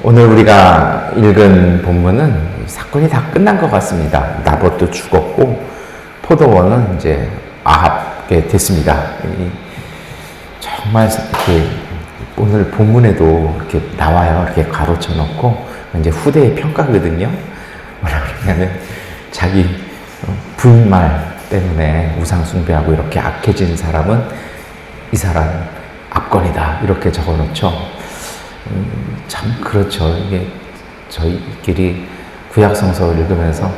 오늘 우리가 읽은 본문은 사건이 다 끝난 것 같습니다. 나봇도 죽었고 포도원은 이제 아합게 됐습니다. 정말 이렇게 오늘 본문에도 이렇게 나와요. 이렇게 가로쳐 놓고 이제 후대의 평가거든요. 뭐라 그러냐면 자기 부인말 때문에 우상 숭배하고 이렇게 악해진 사람은 이 사람 압권이다 이렇게 적어놓죠. 참 그렇죠. 이게 저희끼리 구약성서를 읽으면서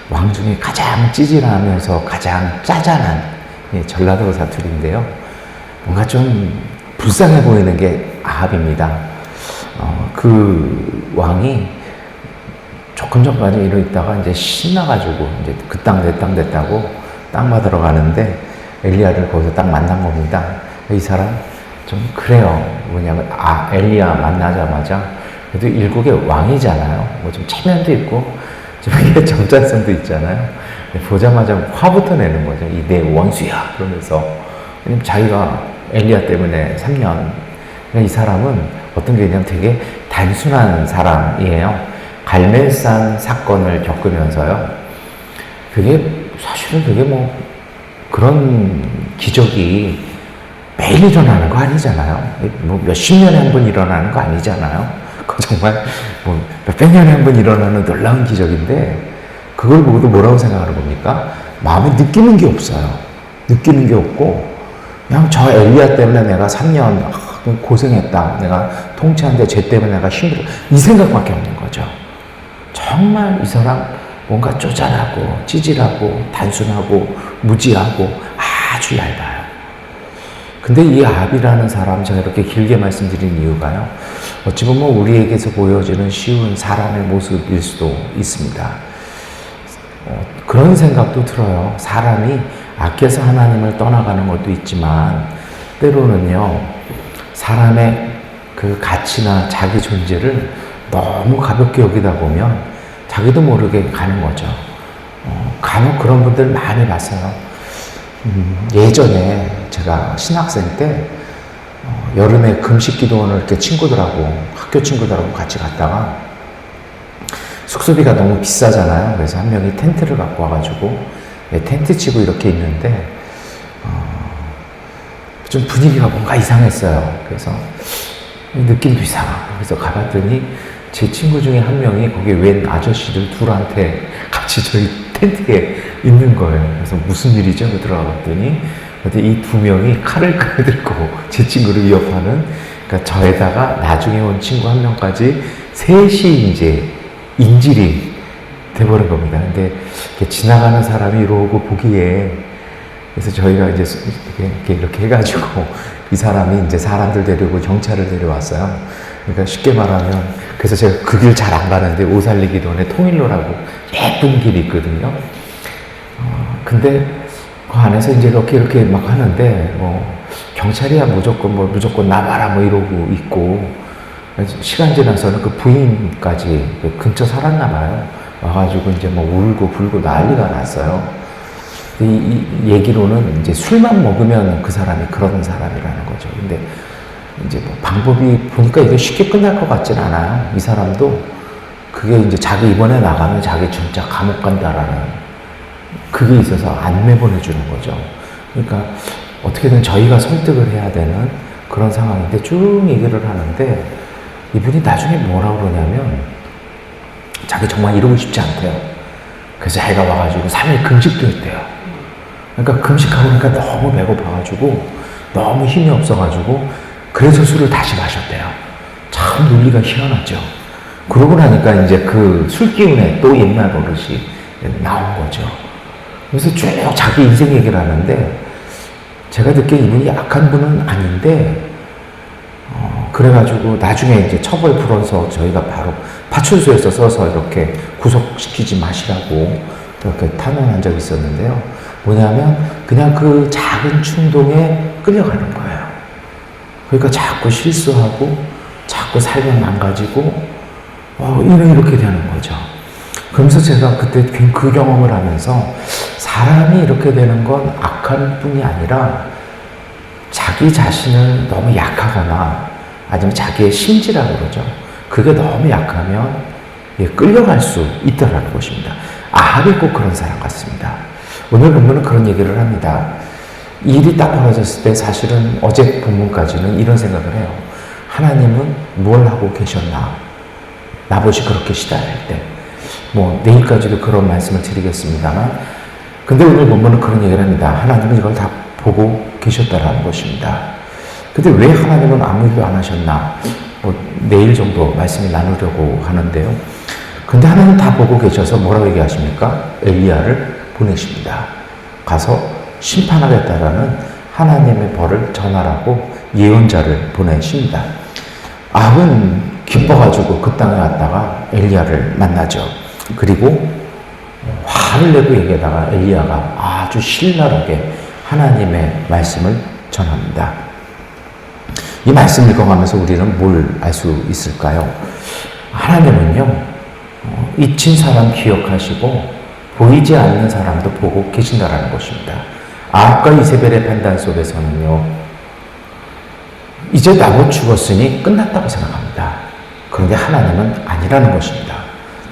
왕 중에 가장 찌질하면서 가장 짜잔한 전라도 사투리인데요. 뭔가 좀 불쌍해 보이는 게 아합입니다. 그 왕이 조금 전까지 이러 있다가 이제 신나가지고 이제 그 땅 내 땅 됐다고 땅 받으러 가는데 엘리야를 거기서 딱 만난 겁니다. 이 사람 좀 그래요. 뭐냐면 엘리야 만나자마자 그래도 일국의 왕이잖아요. 뭐 좀 체면도 있고 좀 점잖성도 있잖아요. 보자마자 화부터 내는 거죠. 이 내 원수야 그러면서. 왜냐면 자기가 엘리야 때문에 3년. 이 사람은 어떤 게 있냐면 되게 단순한 사람이에요. 갈멜산 사건을 겪으면서요. 사실은 그게 뭐 그런 기적이 매일 일어나는 거 아니잖아요. 뭐 몇십 년에 한 번 일어나는 거 아니잖아요. 그거 정말 뭐 몇백 년에 한 번 일어나는 놀라운 기적인데 그걸 보고도 뭐라고 생각하는 겁니까? 마음에 느끼는 게 없어요. 느끼는 게 없고 그냥 저 엘리야 때문에 내가 3년 고생했다. 내가 통치하는데 쟤 때문에 내가 힘들어. 이 생각밖에 없는 거죠. 정말 이 사람 뭔가 쪼잔하고 찌질하고 단순하고 무지하고 아주 얇아요. 근데 이 아합이라는 사람 제가 이렇게 길게 말씀드린 이유가요. 어찌 보면 우리에게서 보여지는 쉬운 사람의 모습일 수도 있습니다. 그런 생각도 들어요. 사람이 악해서 하나님을 떠나가는 것도 있지만 때로는요. 사람의 그 가치나 자기 존재를 너무 가볍게 여기다 보면 자기도 모르게 가는 거죠. 간혹 그런 분들 많이 봤어요. 예전에 제가 신학생 때 여름에 금식기도원을 이렇게 학교 친구들하고 같이 갔다가 숙소비가 너무 비싸잖아요. 그래서 한 명이 텐트를 갖고 와가지고 텐트 치고 이렇게 있는데 좀 분위기가 뭔가 이상했어요. 그래서 느낌도 이상하고 그래서 가봤더니 제 친구 중에 한 명이 거기 웬 아저씨들 둘한테 같이 저희 텐트에 있는 거예요. 그래서 무슨 일이죠? 들어가 봤더니 이 두 명이 칼을 들고 제 친구를 위협하는, 그러니까 저에다가 나중에 온 친구 한 명까지 셋이 이제 인질이 돼버린 겁니다. 근데 지나가는 사람이 이러고 보기에 그래서 저희가 이제 이렇게 해가지고 이 사람이 이제 사람들 데리고 경찰을 데려왔어요. 그러니까 쉽게 말하면 그래서 제가 그 길 잘 안 가는데 오살리기도원에 통일로라고 예쁜 길이 있거든요. 근데 그 안에서 이제 이렇게 막 하는데 경찰이야 무조건 나가라 이러고 있고 시간 지나서는 그 부인까지 그 근처 살았나 봐요. 와가지고 이제 울고 불고 난리가 났어요. 이 얘기로는 이제 술만 먹으면 그 사람이 그런 사람이라는 거죠. 근데 이제 방법이 보니까 이게 쉽게 끝날 것 같진 않아요. 이 사람도 그게 이제 자기 이번에 나가면 자기 진짜 감옥 간다라는 그게 있어서 안 내보내주는 거죠. 그러니까 어떻게든 저희가 설득을 해야 되는 그런 상황인데 쭉 얘기를 하는데 이분이 나중에 뭐라고 그러냐면 자기 정말 이러고 싶지 않대요. 그래서 애가 와가지고 3일 금식도 했대요. 그러니까 금식하고 나니까 너무 배고파가지고 너무 힘이 없어가지고 그래서 술을 다시 마셨대요. 참 논리가 희한하죠. 그러고 나니까 이제 그 술 기운에 또 옛날 버릇이 나온 거죠. 그래서 쭉 자기 인생 얘기를 하는데 제가 듣기에 이분이 약한 분은 아닌데 그래가지고 나중에 이제 처벌 불어서 저희가 바로 파출소에서 써서 이렇게 구속시키지 마시라고 그렇게 탄원한 적이 있었는데요. 뭐냐면 그냥 그 작은 충동에 끌려가는 거예요. 그러니까 자꾸 실수하고 자꾸 삶을 망가지고 이렇게 되는 거죠. 그러면서 제가 그때 그 경험을 하면서 사람이 이렇게 되는 건 악한 뿐이 아니라 자기 자신을 너무 약하거나 아니면 자기의 심지라고 그러죠. 그게 너무 약하면 끌려갈 수 있다라는 것입니다. 아합이 꼭 그런 사람 같습니다. 오늘 본문은 그런 얘기를 합니다. 일이 딱 벌어졌을 때 사실은 어제 본문까지는 이런 생각을 해요. 하나님은 뭘 하고 계셨나? 나봇이 그렇게 시달릴 때. 내일까지도 그런 말씀을 드리겠습니다만, 근데 오늘 본문은 그런 얘기를 합니다. 하나님은 이걸 다 보고 계셨다라는 것입니다. 근데 왜 하나님은 아무 일도 안 하셨나? 내일 정도 말씀을 나누려고 하는데요. 근데 하나님 다 보고 계셔서 뭐라고 얘기하십니까? 엘리야를 보내십니다. 가서 심판하겠다라는 하나님의 벌을 전하라고 예언자를 보내십니다. 아합은 기뻐가지고 그 땅에 왔다가 엘리야를 만나죠. 그리고 화를 내고 얘기하다가 엘리야가 아주 신랄하게 하나님의 말씀을 전합니다. 이 말씀을 읽어가면서 우리는 뭘 알 수 있을까요? 하나님은요, 잊힌 사람 기억하시고 보이지 않는 사람도 보고 계신다라는 것입니다. 아합과 이세벨의 판단 속에서는요, 이제 나봇 죽었으니 끝났다고 생각합니다. 그런데 하나님은 아니라는 것입니다.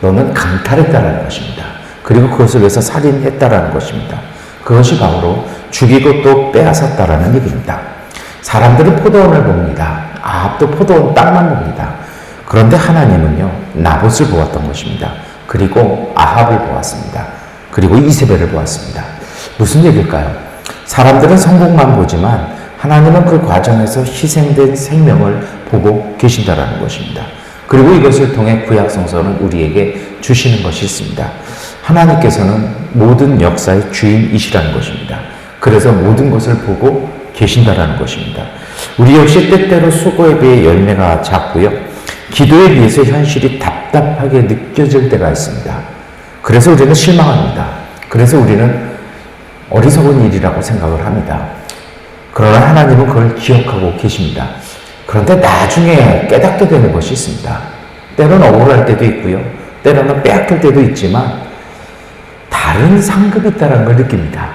너는 강탈했다라는 것입니다. 그리고 그것을 위해서 살인했다라는 것입니다. 그것이 바로 죽이고 또 빼앗았다라는 얘기입니다. 사람들은 포도원을 봅니다. 아합도 포도원 땅만 봅니다. 그런데 하나님은요, 나봇을 보았던 것입니다. 그리고 아합을 보았습니다. 그리고 이세벨을 보았습니다. 무슨 얘기일까요? 사람들은 성공만 보지만 하나님은 그 과정에서 희생된 생명을 보고 계신다라는 것입니다. 그리고 이것을 통해 구약 성서는 우리에게 주시는 것이 있습니다. 하나님께서는 모든 역사의 주인이시라는 것입니다. 그래서 모든 것을 보고 계신다라는 것입니다. 우리 역시 때때로 수고에 비해 열매가 작고요, 기도에 비해서 현실이 답답하게 느껴질 때가 있습니다. 그래서 우리는 실망합니다. 그래서 우리는 어리석은 일이라고 생각을 합니다. 그러나 하나님은 그걸 기억하고 계십니다. 그런데 나중에 깨닫게 되는 것이 있습니다. 때로는 억울할 때도 있고요, 때로는 빼앗길 때도 있지만 다른 상급이 있다는 걸 느낍니다.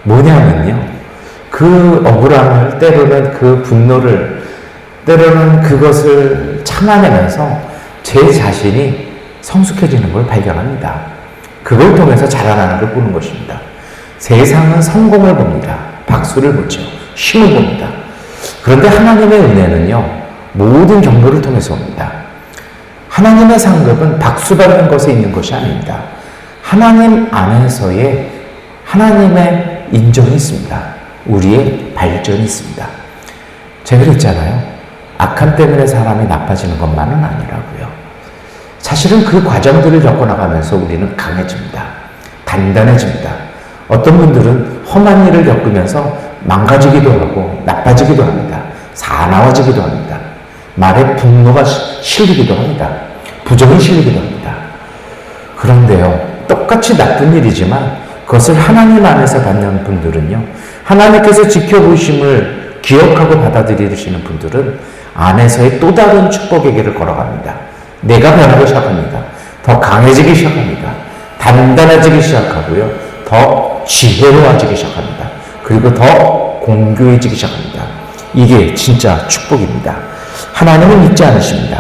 뭐냐면요, 그 억울함을, 때로는 그 분노를, 때로는 그것을 참아내면서 제 자신이 성숙해지는 걸 발견합니다. 그걸 통해서 자라나는 걸 보는 것입니다. 세상은 성공을 봅니다. 박수를 보죠. 쉼을 봅니다. 그런데 하나님의 은혜는요, 모든 경로를 통해서 옵니다. 하나님의 상급은 박수 받는 것에 있는 것이 아닙니다. 하나님 안에서의 하나님의 인정이 있습니다. 우리의 발전이 있습니다. 제가 그랬잖아요. 악함 때문에 사람이 나빠지는 것만은 아니라고요. 사실은 그 과정들을 겪어나가면서 우리는 강해집니다. 단단해집니다. 어떤 분들은 험한 일을 겪으면서 망가지기도 하고 나빠지기도 합니다. 사나워지기도 합니다. 말에 분노가 실리기도 합니다. 부정이 실리기도 합니다. 그런데요, 똑같이 나쁜 일이지만 그것을 하나님 안에서 받는 분들은요, 하나님께서 지켜보심을 기억하고 받아들이시는 분들은 안에서의 또 다른 축복의 길을 걸어갑니다. 내가 변하기 시작합니다. 더 강해지기 시작합니다. 단단해지기 시작하고요, 더 지혜로워지기 시작합니다. 그리고 더 공교해지기 시작합니다. 이게 진짜 축복입니다. 하나님은 잊지 않으십니다.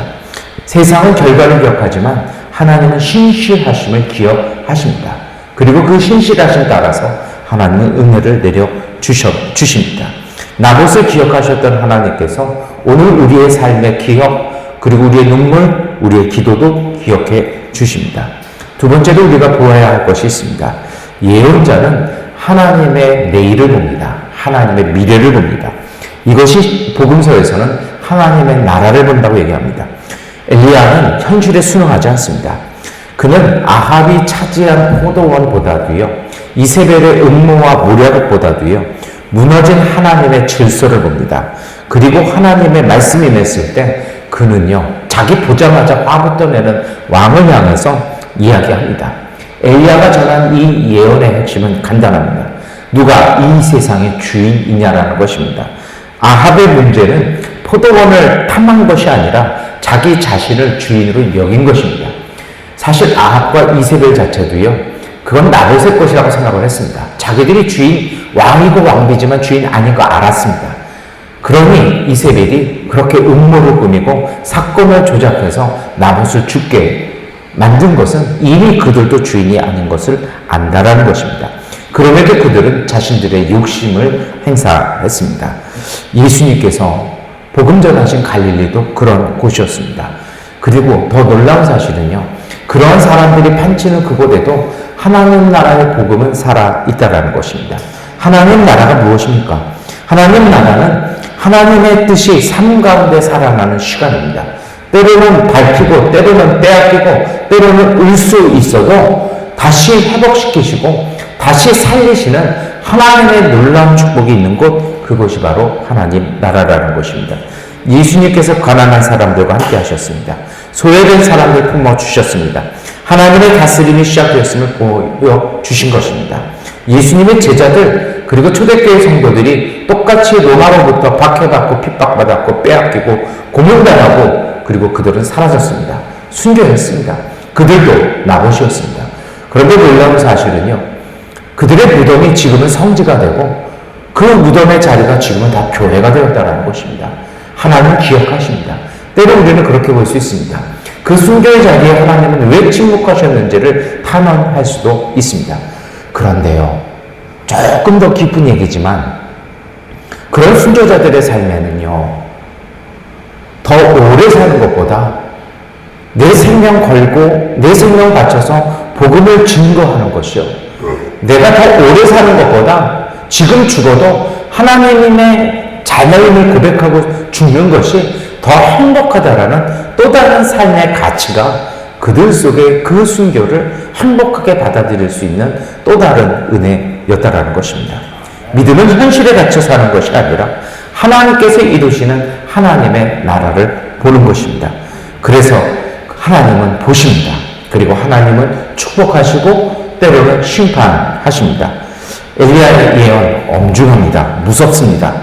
세상은 결과를 기억하지만 하나님은 신실하심을 기억하십니다. 그리고 그 신실하심 따라서 하나님은 은혜를 내려 주십니다. 나봇을 기억하셨던 하나님께서 오늘 우리의 삶의 기억, 그리고 우리의 눈물, 우리의 기도도 기억해 주십니다. 두 번째로 우리가 보아야 할 것이 있습니다. 예언자는 하나님의 내일을 봅니다. 하나님의 미래를 봅니다. 이것이 복음서에서는 하나님의 나라를 본다고 얘기합니다. 엘리야는 현실에 순응하지 않습니다. 그는 아합이 차지한 포도원보다도요, 이세벨의 음모와 모략보다도요, 무너진 하나님의 질서를 봅니다. 그리고 하나님의 말씀이 맺을 때 그는요, 자기 보자마자 화부 떠내는 왕을 향해서 이야기합니다. 엘리야가 전한 이 예언의 핵심은 간단합니다. 누가 이 세상의 주인이냐라는 것입니다. 아합의 문제는 포도원을 탐한 것이 아니라 자기 자신을 주인으로 여긴 것입니다. 사실 아합과 이세벨 자체도요, 그건 나봇의 것이라고 생각을 했습니다. 자기들이 왕이고 왕비지만 주인 아닌 거 알았습니다. 그러니 이세벨이 그렇게 음모를 꾸미고 사건을 조작해서 나봇을 죽게 만든 것은 이미 그들도 주인이 아닌 것을 안다라는 것입니다. 그럼에도 그들은 자신들의 욕심을 행사했습니다. 예수님께서 복음 전하신 갈릴리도 그런 곳이었습니다. 그리고 더 놀라운 사실은요, 그러한 사람들이 판치는 그곳에도 하나님 나라의 복음은 살아있다라는 것입니다. 하나님 나라가 무엇입니까? 하나님 나라는 하나님의 뜻이 삶 가운데 살아나는 시간입니다. 때로는 밝히고, 때로는 빼앗기고, 때로는 울 수 있어도 다시 회복시키시고, 다시 살리시는 하나님의 놀라운 축복이 있는 곳, 그것이 바로 하나님 나라라는 것입니다. 예수님께서 가난한 사람들과 함께 하셨습니다. 소외된 사람들 품어주셨습니다. 하나님의 다스림이 시작되었음을 보여주신 것입니다. 예수님의 제자들 그리고 초대교회 성도들이 똑같이 로마로부터 박해받고 핍박받았고 빼앗기고 고문당하고 그리고 그들은 사라졌습니다. 순교했습니다. 그들도 나봇이었습니다. 그런데 놀라운 사실은요, 그들의 무덤이 지금은 성지가 되고 그 무덤의 자리가 지금은 다 교회가 되었다는 것입니다. 하나님은 기억하십니다. 때로 우리는 그렇게 볼 수 있습니다. 그 순교의 자리에 하나님은 왜 침묵하셨는지를 탄원할 수도 있습니다. 그런데요, 조금 더 깊은 얘기지만 그런 순교자들의 삶에는요, 더 오래 사는 것보다 내 생명 걸고 내 생명 바쳐서 복음을 증거하는 것이요, 내가 더 오래 사는 것보다 지금 죽어도 하나님의 자녀임을 고백하고 죽는 것이 더 행복하다라는 또 다른 삶의 가치가 그들 속에 그 순교를 행복하게 받아들일 수 있는 또 다른 은혜였다라는 것입니다. 믿음은 현실에 갇혀 사는 것이 아니라 하나님께서 이루시는 하나님의 나라를 보는 것입니다. 그래서 하나님은 보십니다. 그리고 하나님은 축복하시고 때로는 심판하십니다. 엘리야의 예언 엄중합니다. 무섭습니다.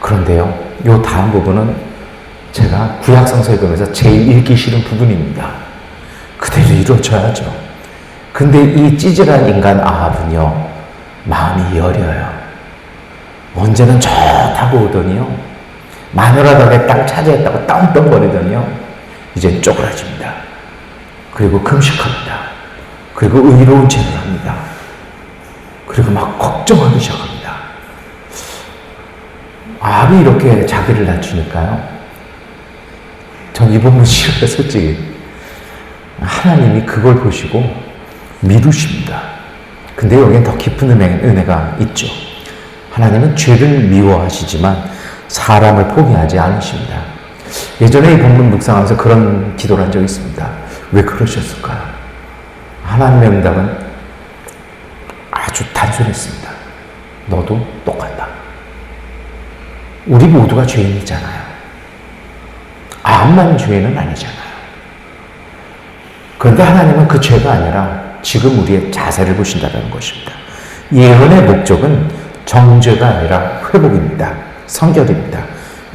그런데요, 이 다음 부분은 제가 구약성서에 보면서 제일 읽기 싫은 부분입니다. 그대로 이루어져야죠. 근데 이 찌질한 인간 아합은요, 마음이 여려요. 언제는 좋다고 오더니요, 마누라덕에 땅 차지했다고 떵떵거리더니요, 이젠 쪼그라집니다. 그리고 금식합니다. 그리고 의로운 죄를 합니다. 그리고 막 걱정하기 시작합니다. 아합이 이렇게 자기를 낮추니까요, 전 이 부분 싫어요, 솔직히. 하나님이 그걸 보시고 미루십니다. 근데 여기엔 더 깊은 은혜가 있죠. 하나님은 죄를 미워하시지만 사람을 포기하지 않으십니다. 예전에 이 본문 묵상하면서 그런 기도를 한 적이 있습니다. 왜 그러셨을까요? 하나님의 응답은 아주 단순했습니다. 너도 똑같다. 우리 모두가 죄인이잖아요. 아합만 죄인은 아니잖아요. 그런데 하나님은 그 죄가 아니라 지금 우리의 자세를 보신다는 것입니다. 예언의 목적은 정죄가 아니라 회복입니다. 성결입니다.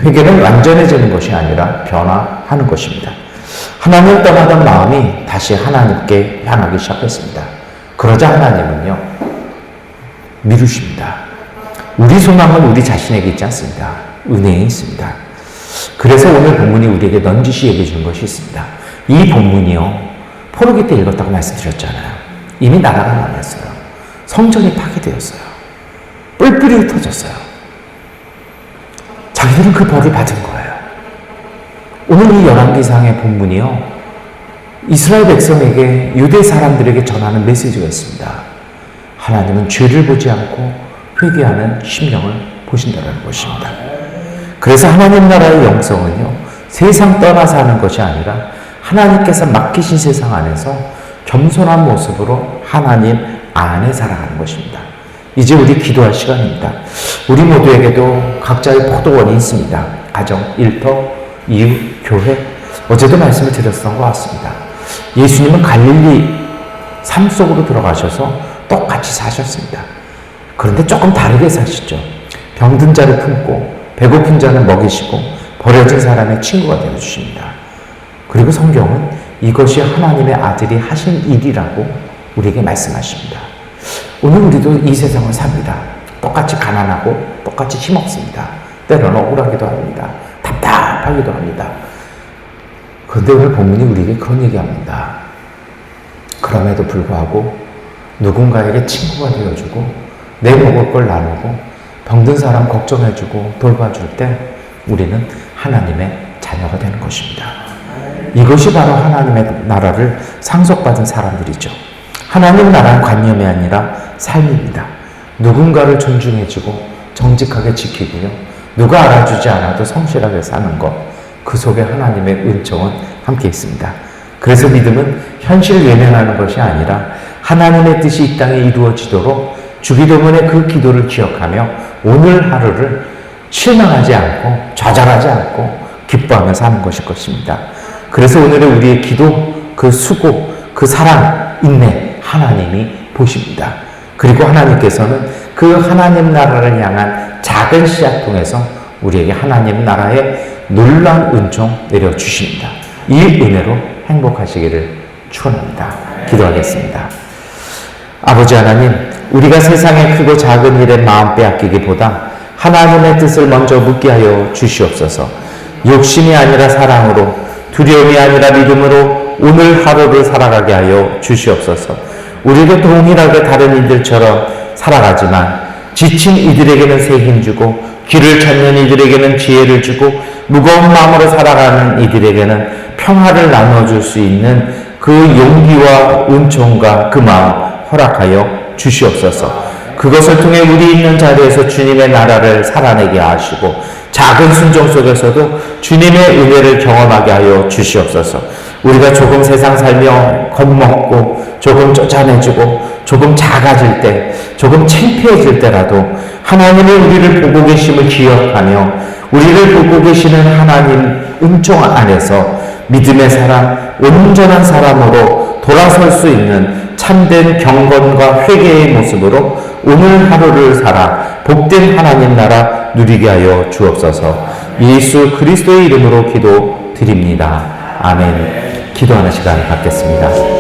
회개는 완전해지는 것이 아니라 변화하는 것입니다. 하나님을 떠나던 마음이 다시 하나님께 향하기 시작했습니다. 그러자 하나님은요, 미루십니다. 우리 소망은 우리 자신에게 있지 않습니다. 은혜에 있습니다. 그래서 오늘 본문이 우리에게 넌지시 얘기해 주는 것이 있습니다. 이 본문이요, 포로기 때 읽었다고 말씀드렸잖아요. 이미 나라가 망했어요. 성전이 파괴되었어요. 뿔뿔이 흩어졌어요. 자기들은 그 벌을 받은 거예요. 오늘 이 열왕기상의 본문이요, 이스라엘 백성에게, 유대 사람들에게 전하는 메시지가 있습니다. 하나님은 죄를 보지 않고 회개하는 심령을 보신다는 것입니다. 그래서 하나님 나라의 영성은요, 세상 떠나 사는 것이 아니라 하나님께서 맡기신 세상 안에서 겸손한 모습으로 하나님 안에 살아가는 것입니다. 이제 우리 기도할 시간입니다. 우리 모두에게도 각자의 포도원이 있습니다. 가정, 일터, 이웃, 교회. 어제도 말씀을 드렸던 것 같습니다. 예수님은 갈릴리 삶 속으로 들어가셔서 똑같이 사셨습니다. 그런데 조금 다르게 사시죠. 병든 자를 품고 배고픈 자는 먹이시고 버려진 사람의 친구가 되어주십니다. 그리고 성경은 이것이 하나님의 아들이 하신 일이라고 우리에게 말씀하십니다. 오늘 우리도 이 세상을 삽니다. 똑같이 가난하고 똑같이 힘없습니다. 때로는 억울하기도 합니다. 답답하기도 합니다. 그런데 오늘 본문이 우리에게 그런 얘기합니다. 그럼에도 불구하고 누군가에게 친구가 되어주고 내 먹을 걸 나누고 병든 사람 걱정해주고 돌봐줄 때 우리는 하나님의 자녀가 되는 것입니다. 이것이 바로 하나님의 나라를 상속받은 사람들이죠. 하나님 나라는 관념이 아니라 삶입니다. 누군가를 존중해주고 정직하게 지키고요. 누가 알아주지 않아도 성실하게 사는 것, 그 속에 하나님의 은총은 함께 있습니다. 그래서 믿음은 현실을 외면하는 것이 아니라 하나님의 뜻이 이 땅에 이루어지도록 주기도문의 그 기도를 기억하며 오늘 하루를 실망하지 않고 좌절하지 않고 기뻐하며 사는 것일 것입니다. 그래서 오늘의 우리의 기도, 그 수고, 그 사랑, 인내 하나님이 보십니다. 그리고 하나님께서는 그 하나님 나라를 향한 작은 씨앗 통해서 우리에게 하나님 나라의 놀라운 은총 내려주십니다. 이 은혜로 행복하시기를 축원합니다. 기도하겠습니다. 아버지 하나님, 우리가 세상의 크고 작은 일에 마음 빼앗기기보다 하나님의 뜻을 먼저 묻게 하여 주시옵소서. 욕심이 아니라 사랑으로, 두려움이 아니라 믿음으로 오늘 하루를 살아가게 하여 주시옵소서. 우리도 동일하게 다른 이들처럼 살아가지만 지친 이들에게는 새 힘 주고 길을 찾는 이들에게는 지혜를 주고 무거운 마음으로 살아가는 이들에게는 평화를 나눠줄 수 있는 그 용기와 은총과 그 마음 허락하여 주시옵소서. 그것을 통해 우리 있는 자리에서 주님의 나라를 살아내게 하시고 작은 순종 속에서도 주님의 은혜를 경험하게 하여 주시옵소서. 우리가 조금 세상 살며 겁먹고 조금 쪼잔해지고 조금 작아질 때, 조금 창피해질 때라도 하나님이 우리를 보고 계심을 기억하며 우리를 보고 계시는 하나님 은총 안에서 믿음의 사람, 온전한 사람으로 돌아설 수 있는 참된 경건과 회개의 모습으로 오늘 하루를 살아 복된 하나님 나라 누리게 하여 주옵소서. 예수 그리스도의 이름으로 기도드립니다. 아멘. 기도하는 시간 갖겠습니다.